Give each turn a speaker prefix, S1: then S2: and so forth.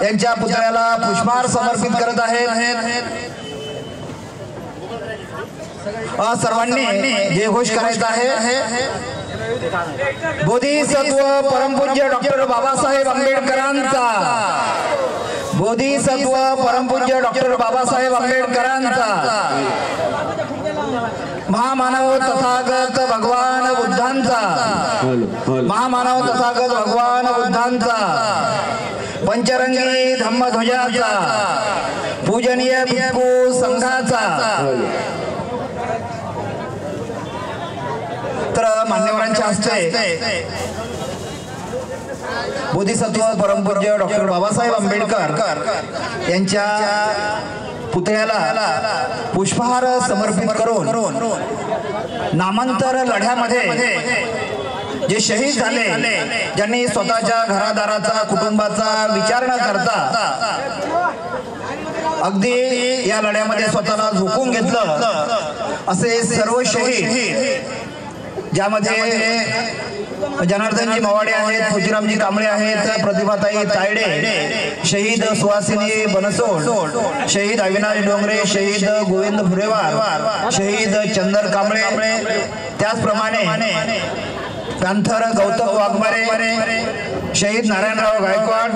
S1: यांच्या पुतळ्याला पुष्पहार समर्पित करत आहेत। सर्वांनी जयघोष करायचा आहे। बोधिसत्व परमपूज्य डॉक्टर बाबासाहेब आंबेडकरांचा, बोधिसत्व परमपूज्य डॉक्टर बाबासाहेब आंबेडकरांचा, महामानव तथागत भगवान बुद्धांचा, महामानव तथागत भगवान बुद्धांचा, पंचरंगी धम्मध्वजाचा, पूजनीय भिक्खू संघाचा। तर मान्यवरांच्या हस्ते बोधिसत्व परमपूज्य डॉक्टर बाबासाहेब आंबेडकर यांच्या पुतळ्याला पुष्पहार समर्पित करून नामांतर लढ्यामध्ये जे शहीद झाले, ज्यांनी स्वतःच्या घरादाराचा कुटुंबाचा विचार न करता अगदी या लढ्यामध्ये स्वतःला झोकून घेतलं, असे सर्व शहीद, ज्यामध्ये जनार्दनजी मवाडे आहेत, फुजीरामजी कांबळे आहेत, प्रतिभाताई तायडे, शहीद सुहासिनी बनसोड, शहीद अविनाश डोंगरे, शहीद गोविंद फुरेवार, शहीद चंदर कांबळे, त्याचप्रमाणे पॅन्थर गौतम वाघमारे, शहीद नारायणराव गायकवाड।